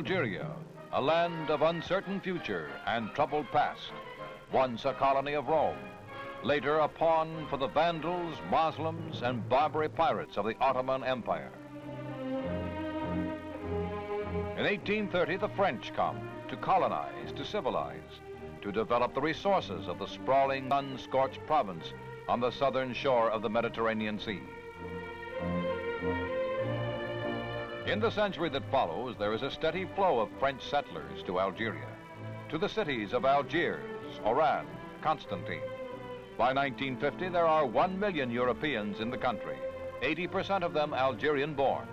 Algeria, a land of uncertain future and troubled past, once a colony of Rome, later a pawn for the Vandals, Muslims, and Barbary pirates of the Ottoman Empire. In 1830, the French come to colonize, to civilize, to develop the resources of the sprawling, sun-scorched province on the southern shore of the Mediterranean Sea. In the century that follows, there is a steady flow of French settlers to Algeria, to the cities of Algiers, Oran, Constantine. By 1950, there are 1 million Europeans in the country, 80% of them Algerian-born.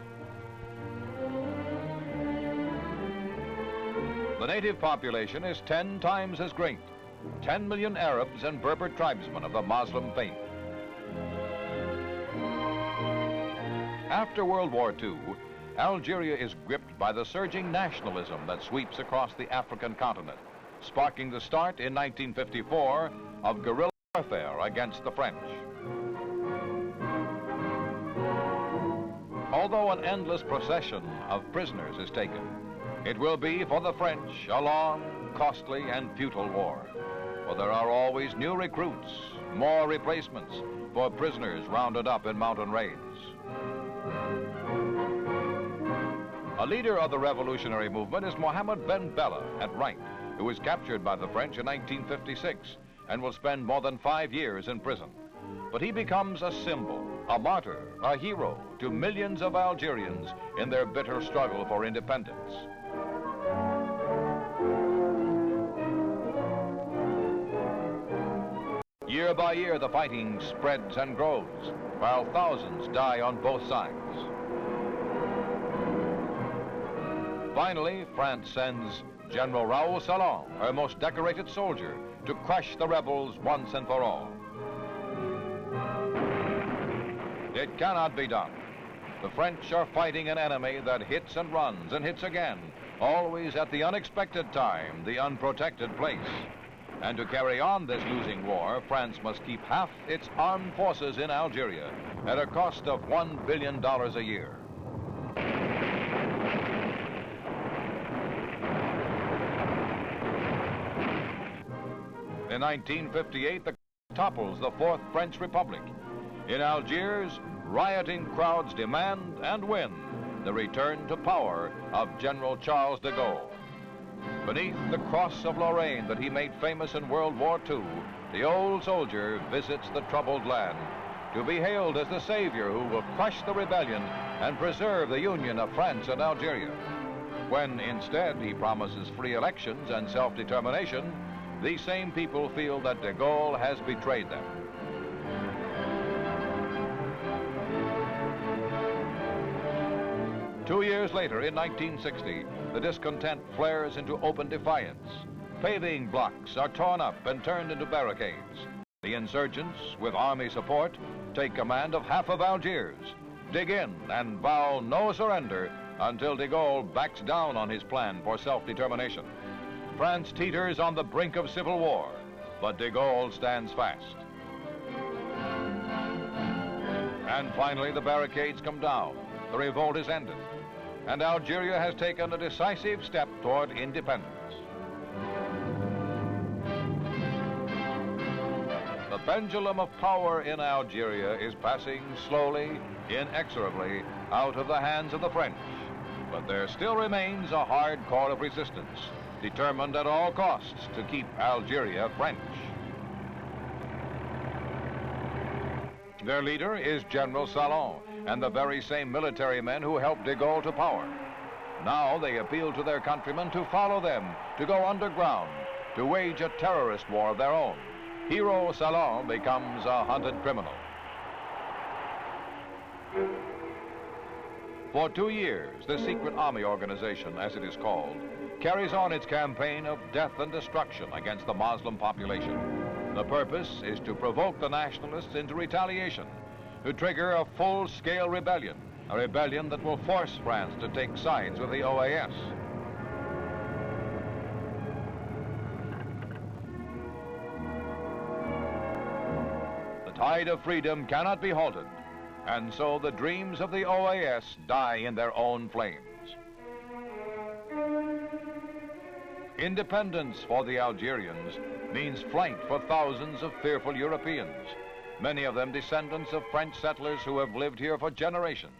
The native population is 10 times as great, 10 million Arabs and Berber tribesmen of the Muslim faith. After World War II, Algeria is gripped by the surging nationalism that sweeps across the African continent, sparking the start in 1954 of guerrilla warfare against the French. Although an endless procession of prisoners is taken, it will be for the French a long, costly, and futile war. For there are always new recruits, more replacements for prisoners rounded up in mountain raids. A leader of the revolutionary movement is Mohammed Ben Bella at Right, who was captured by the French in 1956 and will spend more than 5 years in prison. But he becomes a symbol, a martyr, a hero to millions of Algerians in their bitter struggle for independence. Year by year, the fighting spreads and grows, while thousands die on both sides. Finally, France sends General Raoul Salan, her most decorated soldier, to crush the rebels once and for all. It cannot be done. The French are fighting an enemy that hits and runs and hits again, always at the unexpected time, the unprotected place. And to carry on this losing war, France must keep half its armed forces in Algeria at a cost of $1 billion a year. In 1958, the topples the Fourth French Republic. In Algiers, rioting crowds demand and win the return to power of General Charles de Gaulle. Beneath the cross of Lorraine that he made famous in World War II, the old soldier visits the troubled land to be hailed as the savior who will crush the rebellion and preserve the union of France and Algeria. When instead he promises free elections and self-determination, these same people feel that de Gaulle has betrayed them. Two years later, in 1960, the discontent flares into open defiance. Paving blocks are torn up and turned into barricades. The insurgents, with army support, take command of half of Algiers, dig in and vow no surrender until de Gaulle backs down on his plan for self-determination. France teeters on the brink of civil war, but de Gaulle stands fast. And finally, the barricades come down. The revolt is ended, and Algeria has taken a decisive step toward independence. The pendulum of power in Algeria is passing slowly, inexorably, out of the hands of the French. But there still remains a hard core of resistance, determined at all costs to keep Algeria French. Their leader is General Salan, and the very same military men who helped de Gaulle to power. Now they appeal to their countrymen to follow them, to go underground, to wage a terrorist war of their own. Hero Salan becomes a hunted criminal. For 2 years, the secret army organization, as it is called, carries on its campaign of death and destruction against the Muslim population. The purpose is to provoke the nationalists into retaliation, to trigger a full-scale rebellion, a rebellion that will force France to take sides with the OAS. The tide of freedom cannot be halted, and so the dreams of the OAS die in their own flames. Independence for the Algerians means flight for thousands of fearful Europeans, many of them descendants of French settlers who have lived here for generations.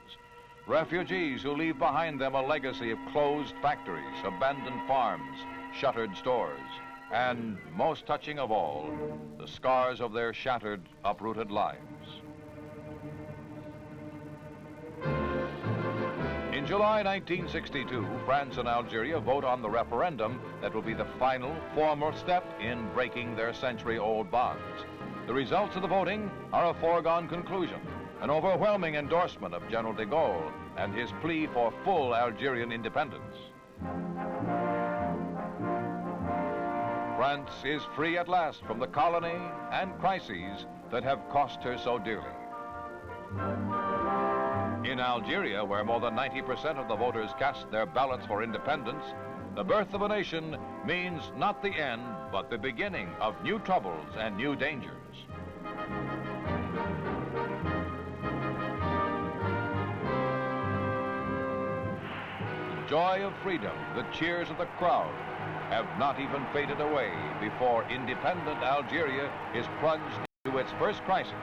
Refugees who leave behind them a legacy of closed factories, abandoned farms, shuttered stores, and, most touching of all, the scars of their shattered, uprooted lives. In July 1962, France and Algeria vote on the referendum that will be the final, formal step in breaking their century-old bonds. The results of the voting are a foregone conclusion, an overwhelming endorsement of General de Gaulle and his plea for full Algerian independence. France is free at last from the colony and crises that have cost her so dearly. In Algeria, where more than 90% of the voters cast their ballots for independence, the birth of a nation means not the end, but the beginning of new troubles and new dangers. The joy of freedom, the cheers of the crowd, have not even faded away before independent Algeria is plunged into its first crisis.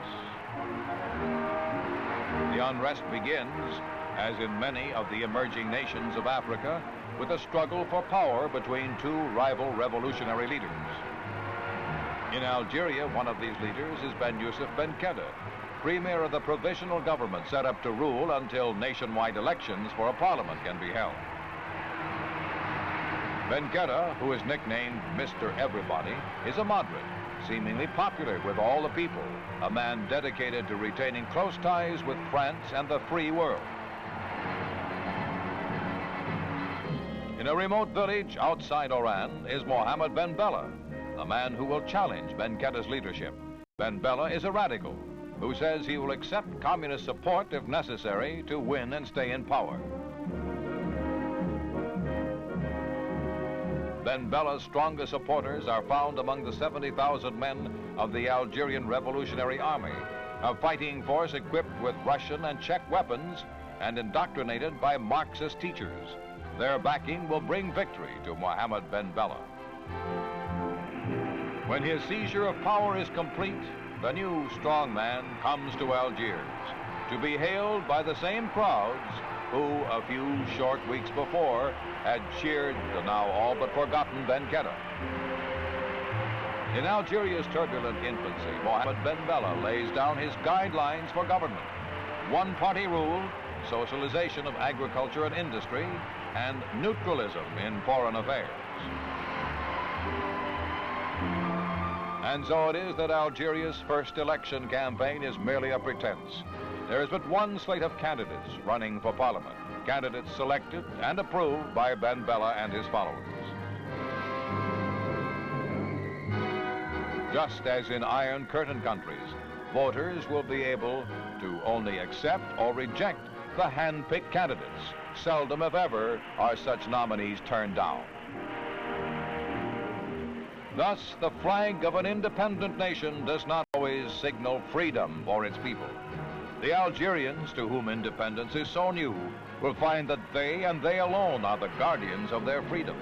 The unrest begins, as in many of the emerging nations of Africa, with a struggle for power between two rival revolutionary leaders. In Algeria, one of these leaders is Ben Khedda, premier of the provisional government set up to rule until nationwide elections for a parliament can be held. Ben Khedda, who is nicknamed Mr. Everybody, is a moderate, seemingly popular with all the people, a man dedicated to retaining close ties with France and the free world. In a remote village outside Oran is Mohammed Ben Bella, a man who will challenge Ben Khedda's leadership. Ben Bella is a radical who says he will accept communist support if necessary to win and stay in power. Ben Bella's strongest supporters are found among the 70,000 men of the Algerian Revolutionary Army, a fighting force equipped with Russian and Czech weapons and indoctrinated by Marxist teachers. Their backing will bring victory to Mohammed Ben Bella. When his seizure of power is complete, the new strong man comes to Algiers to be hailed by the same crowds who, a few short weeks before, had cheered the now all but forgotten Ben Khedda. In Algeria's turbulent infancy, Mohammed Ben Bella lays down his guidelines for government: one-party rule, socialization of agriculture and industry, and neutralism in foreign affairs. And so it is that Algeria's first election campaign is merely a pretense. There is but one slate of candidates running for parliament, candidates selected and approved by Ben Bella and his followers. Just as in Iron Curtain countries, voters will be able to only accept or reject the hand-picked candidates. Seldom, if ever, are such nominees turned down. Thus, the flag of an independent nation does not always signal freedom for its people. The Algerians, to whom independence is so new, will find that they and they alone are the guardians of their freedom.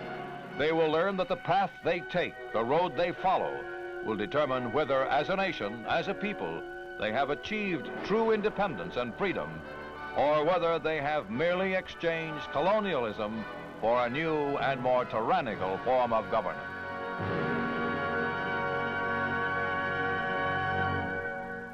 They will learn that the path they take, the road they follow, will determine whether, as a nation, as a people, they have achieved true independence and freedom, or whether they have merely exchanged colonialism for a new and more tyrannical form of governance.